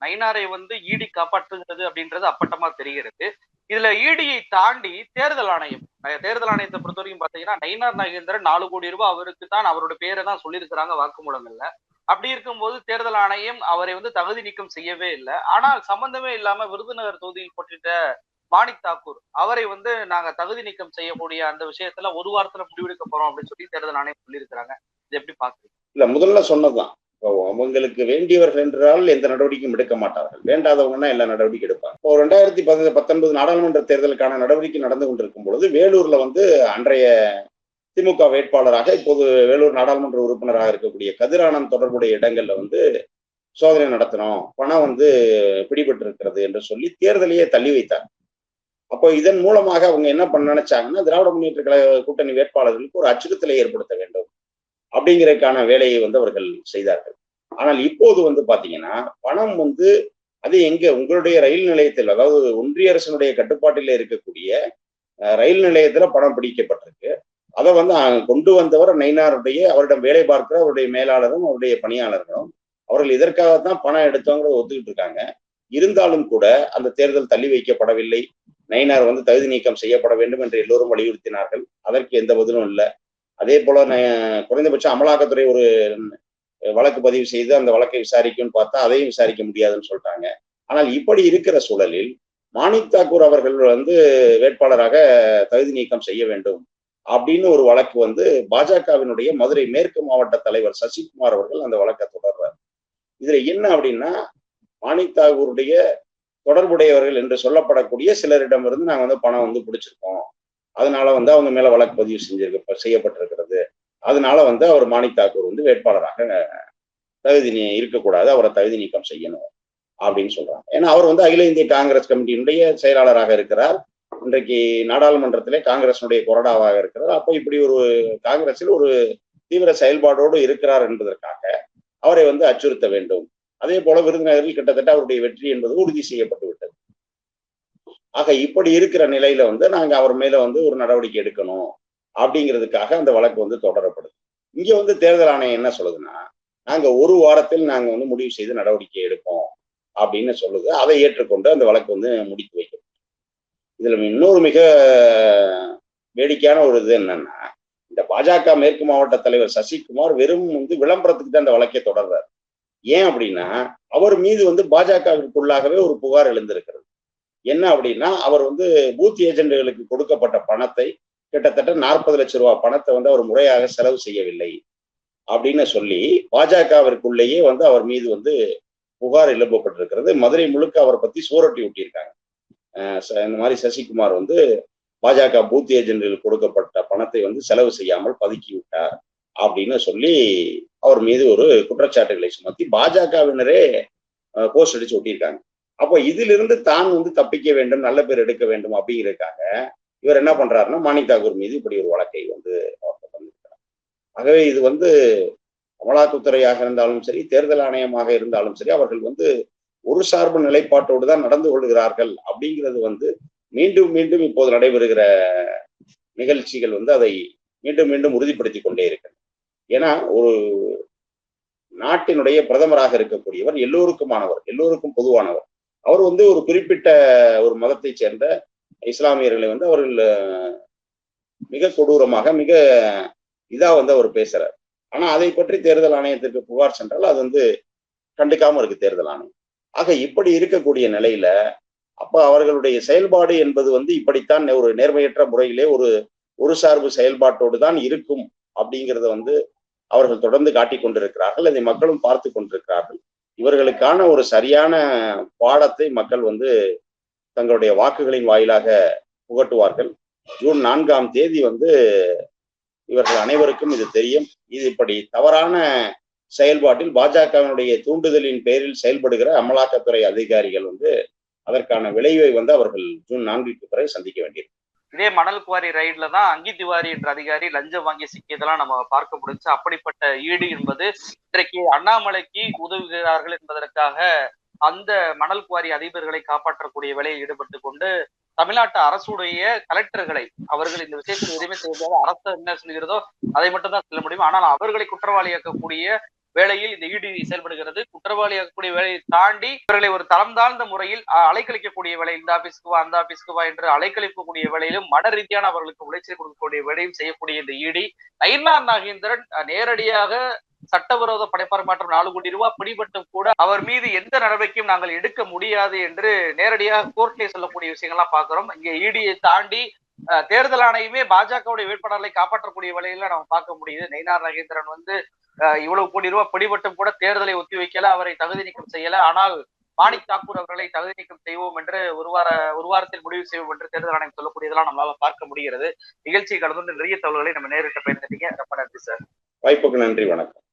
நயினாரை வந்து இடி காப்பாற்றுகிறது அப்படின்றது அப்பட்டமா தெரிகிறது. இதுல இடியை தாண்டி தேர்தல் ஆணையம், தேர்தல் ஆணையத்தை பொறுத்த வரைக்கும் பாத்தீங்கன்னா நயினார் நாகேந்திரன் 4 கோடி ரூபாய் அவருக்கு தான், அவரோட பேரை தான் சொல்லியிருக்கிறாங்க வாக்குமூலங்கள்ல. அப்படி இருக்கும்போது தேர்தல் ஆணையம் அவரை வந்து தகுதி நீக்கம் செய்யவே இல்லை. ஆனால் சம்பந்தமே இல்லாம விருதுநகர் தொகுதியில் போட்டிட்ட மாணிக் தாக்கூர் அவரை வந்து நாங்க தகுதி நீக்கம் செய்யக்கூடிய அந்த விஷயத்துல ஒரு வாரத்துல முடிவெடுக்க போறோம் அப்படின்னு சொல்லி தேர்தல் ஆணையம் சொல்லியிருக்கிறாங்க. இது எப்படி பாக்குறீங்க? இல்ல, முதல்ல சொன்னதுதான். அவங்களுக்கு வேண்டியவர்கள் என்றால் எந்த நடவடிக்கையும் எடுக்க மாட்டார்கள், வேண்டாதவங்கன்னா எல்லா நடவடிக்கை எடுப்பாங்க. இப்போ 2019 நாடாளுமன்ற தேர்தலுக்கான நடவடிக்கை நடந்து கொண்டிருக்கும் பொழுது வேலூர்ல வந்து அன்றைய திமுக வேட்பாளராக இப்போது வேலூர் நாடாளுமன்ற உறுப்பினராக இருக்கக்கூடிய கதிரானந்த் தொடர்புடைய இடங்கள்ல வந்து சோதனை நடத்தணும், பணம் வந்து பிடிபட்டு இருக்கிறது என்று சொல்லி தேர்தலையே தள்ளி வைத்தார். அப்போ இதன் மூலமாக அவங்க என்ன பண்ண நினைச்சாங்கன்னா, திராவிட முன்னேற்ற கழக கூட்டணி வேட்பாளர்களுக்கு ஒரு அச்சுறுத்தலை ஏற்படுத்த வேண்டும் அப்படிங்கிறதுக்கான வேலையை வந்து அவர்கள் செய்தார்கள். ஆனால் இப்போது வந்து பாத்தீங்கன்னா பணம் வந்து அது எங்க, உங்களுடைய ரயில் நிலையத்தில், அதாவது ஒன்றிய அரசினுடைய கட்டுப்பாட்டில் இருக்கக்கூடிய ரயில் நிலையத்துல பணம் பிடிக்கப்பட்டிருக்கு. அதை வந்து கொண்டு வந்தவர் நயினாருடைய, அவரிடம் வேலை பார்க்கிற அவருடைய மேலாளரும் அவருடைய பணியாளர்களும். அவர்கள் இதற்காகத்தான் பணம் எடுத்தவங்கிறத ஒத்துக்கிட்டு இருக்காங்க. இருந்தாலும் கூட அந்த தேர்தல் தள்ளி வைக்கப்படவில்லை. நயினார் வந்து தகுதி நீக்கம் செய்யப்பட வேண்டும் என்று எல்லோரும் வலியுறுத்தினார்கள். அதற்கு எந்த பதிலும் இல்லை. அதே போல குறைந்தபட்சம் அமலாக்கத்துறை ஒரு வழக்கு பதிவு செய்து அந்த வழக்கை விசாரிக்கும்னு பார்த்தா அதையும் விசாரிக்க முடியாதுன்னு சொல்லிட்டாங்க. ஆனால் இப்படி இருக்கிற சூழலில் மாணிக் தாக்கூர் அவர்கள் வந்து வேட்பாளராக தகுதி நீக்கம் செய்ய வேண்டும் அப்படின்னு ஒரு வழக்கு வந்து பாஜகவினுடைய மதுரை மேற்கு மாவட்ட தலைவர் சசிகுமார் அவர்கள் அந்த வழக்கை தொடர்றார். இதுல என்ன அப்படின்னா, மாணிக் தாக்கூருடைய தொடர்புடையவர்கள் என்று சொல்லப்படக்கூடிய சிலரிடமிருந்து நாங்க வந்து பணம் வந்து பிடிச்சிருக்கோம், அதனால வந்து அவங்க மேல வழக்கு பதிவு செய்யப்பட்டிருக்கிறது, அதனால வந்து அவர் மாணிக் தாக்கூர் வந்து வேட்பாளராக இருக்கக்கூடாது, அவரை தகுதி நீக்கம் செய்யணும் அப்படின்னு சொல்றாங்க. ஏன்னா அவர் வந்து அகில இந்திய காங்கிரஸ் கமிட்டியினுடைய செயலாளராக இருக்கிறார், இன்றைக்கு நாடாளுமன்றத்திலே காங்கிரசினுடைய கொறடாவாக இருக்கிறார். அப்போ இப்படி ஒரு காங்கிரஸில் ஒரு தீவிர செயல்பாடோடு இருக்கிறார் என்பதற்காக அவரை வந்து அச்சுறுத்த வேண்டும். அதே போல விருதுநகரில் கிட்டத்தட்ட அவருடைய வெற்றி என்பது உறுதி செய்யப்பட்டு விட்டது. ஆக இப்படி இருக்கிற நிலையில வந்து நாங்க அவர் மேல வந்து ஒரு நடவடிக்கை எடுக்கணும் அப்படிங்கிறதுக்காக அந்த வழக்கு வந்து தொடரப்படுது. இங்க வந்து தேர்தல் ஆணையம் என்ன சொல்லுதுன்னா, நாங்க ஒரு வாரத்தில் நாங்க வந்து முடிவு செய்து நடவடிக்கை எடுப்போம் அப்படின்னு சொல்லுது. அதை ஏற்றுக்கொண்டு அந்த வழக்கு வந்து முடித்து வைக்கும். இதுல இன்னொரு மிக வேடிக்கையான ஒரு இது என்னன்னா, இந்த பாஜக மேற்கு மாவட்ட தலைவர் சசிகுமார் வெறும் வந்து விளம்பரத்துக்கு தான் அந்த வழக்கை தொடர்றார். ஏன் அப்படின்னா, அவர் மீது வந்து பாஜகவிற்குள்ளாகவே ஒரு புகார் எழுந்திருக்கிறது. என்ன அப்படின்னா, அவர் வந்து பூத் ஏஜென்ட்களுக்கு கொடுக்கப்பட்ட பணத்தை, கிட்டத்தட்ட 40 லட்சம் ரூபாய் பணத்தை வந்து அவர் முறையாக செலவு செய்யவில்லை அப்படின்னு சொல்லி பாஜகவிற்குள்ளேயே வந்து அவர் மீது வந்து புகார் எழுப்பப்பட்டிருக்கிறது. மதுரை முழுக்க அவரை பத்தி சூரட்டி விட்டிருக்காங்க. இந்த மாதிரி சசிகுமார் வந்து பாஜக பூத் ஏஜென்ட்களுக்கு கொடுக்கப்பட்ட பணத்தை வந்து செலவு செய்யாமல் பதுக்கி விட்டார் அப்படின்னு சொல்லி அவர் மீது ஒரு குற்றச்சாட்டுகளை சுமத்தி பாஜகவினரே போஸ்ட் அடிச்சு ஒட்டியிருக்காங்க. அப்போ இதிலிருந்து தான் வந்து தப்பிக்க வேண்டும், நல்ல பேர் எடுக்க வேண்டும் அப்படிங்கிறதுக்காக இவர் என்ன பண்றாருன்னா, மாணிக் தாக்கூர் மீது இப்படி ஒரு வழக்கை வந்து அவர் பண்ணியிருக்கிறார். ஆகவே இது வந்து அமலாக்கத்துறையாக இருந்தாலும் சரி, தேர்தல் ஆணையமாக இருந்தாலும் சரி, அவர்கள் வந்து ஒரு சார்பு நிலைப்பாட்டோடு தான் நடந்து கொள்கிறார்கள் அப்படிங்கிறது வந்து மீண்டும் மீண்டும் இப்போது நடைபெறுகிற நிகழ்ச்சிகள் வந்து அதை மீண்டும் மீண்டும் உறுதிப்படுத்தி கொண்டே இருக்கிறது. ஏன்னா ஒரு நாட்டினுடைய பிரதமராக இருக்கக்கூடியவர் எல்லோருக்குமானவர், எல்லோருக்கும் பொதுவானவர். அவர் வந்து ஒரு குறிப்பிட்ட ஒரு மதத்தை சேர்ந்த இஸ்லாமியர்களை வந்து அவர்கள் மிக கொடூரமாக மிக இதா வந்து அவர் பேசுறார். ஆனா அதை பற்றி தேர்தல் ஆணையத்திற்கு புகார் சென்றால் அது வந்து கண்டுக்காம இருக்கு தேர்தல் ஆணையம். ஆக இப்படி இருக்கக்கூடிய நிலையில அப்ப அவர்களுடைய செயல்பாடு என்பது வந்து இப்படித்தான் ஒரு நேர்மையற்ற முறையிலே ஒரு சார்பு செயல்பாட்டோடு தான் இருக்கும் அப்படிங்கிறத வந்து அவர்கள் தொடர்ந்து காட்டிக் கொண்டிருக்கிறார்கள். அதை மக்களும் பார்த்து கொண்டிருக்கிறார்கள். இவர்களுக்கான ஒரு சரியான பாடத்தை மக்கள் வந்து தங்களுடைய வாக்குகளின் வாயிலாக புகட்டுவார்கள். ஜூன் 4ஆம் தேதி வந்து இவர்கள் அனைவருக்கும் இது தெரியும். இது இப்படி தவறான செயல்பாட்டில் பாஜகவினுடைய தூண்டுதலின் பேரில் செயல்படுகிற அமலாக்கத்துறை அதிகாரிகள் வந்து அதற்கான விளைவை வந்து அவர்கள் ஜூன் 4க்கு பிறகு சந்திக்க வேண்டியிருக்கு. இதே மணல் குவாரி ரைட்ல தான் அங்கி திவாரி என்ற அதிகாரி லஞ்சம் வாங்கி சிக்கியதெல்லாம் நம்ம பார்க்க முடிஞ்சு. அப்படிப்பட்ட ஈடு என்பது இன்றைக்கு அண்ணாமலைக்கு உதவுகிறார்கள் என்பதற்காக அந்த மணல் குவாரி அதிபர்களை காப்பாற்றக்கூடிய வேலையில் ஈடுபட்டு கொண்டு தமிழ்நாட்டு அரசுடைய கலெக்டர்களை, அவர்கள் இந்த விஷயத்தில் எதுவுமே செய்ய முடியாது, அரசு என்ன சொல்கிறதோ அதை மட்டும் தான் சொல்ல முடியும், ஆனால் அவர்களை குற்றவாளியாக்கக்கூடிய வேளையில் இந்த இடி செயல்படுகிறது. குற்றவாளியாக்கக்கூடிய வேலையை தாண்டி இவர்களை ஒரு தரம் தாழ்ந்த முறையில் அலைக்கழிக்கக்கூடிய வேலை, இந்த ஆபீஸ்க்கு வா, அந்த ஆபீஸ்க்கு வா என்று அலைக்கழிக்கக்கூடிய வேலையிலும் மன ரீதியான அவர்களுக்கு உளைச்சல் கொடுக்கக்கூடிய வேலையும் செய்யக்கூடிய இந்த இடி நயினார் நாகேந்திரன் நேரடியாக சட்டவிரோத படைப்பரிமாற்றம் 4 கோடி ரூபாய் பிடிபட்டும் கூட அவர் மீது எந்த நடவடிக்கையும் நாங்கள் எடுக்க முடியாது என்று நேரடியாக கோர்ட்லேயே சொல்லக்கூடிய விஷயங்கள்லாம் பார்க்கிறோம். இங்க இடியை தாண்டி தேர்தல் ஆணையமே பாஜகவுடைய வேட்பாளர்களை காப்பாற்றக்கூடிய வழியில நம்ம பார்க்க முடியுது. நயினார் நாகேந்திரன் இவ்வளவு கோடி ரூபாய் பிடிபட்டும் கூட தேர்தலை ஒத்தி வைக்கல, அவரை தகுதி நீக்கம் செய்யல. ஆனால் மாணிக் தாக்கூர் அவர்களை தகுதி நீக்கம் செய்வோம் என்று ஒரு வாரத்தில் முடிவு செய்வோம் என்று தேர்தல் ஆணையம் சொல்லக்கூடியதெல்லாம் நம்மளால பார்க்க முடிகிறது. நிகழ்ச்சி கலந்து நிறைய தகவல்களை நம்ம நேரிட்ட பயன்படுத்திங்க. ரொம்ப நன்றி சார். வாய்ப்புக்கு நன்றி, வணக்கம்.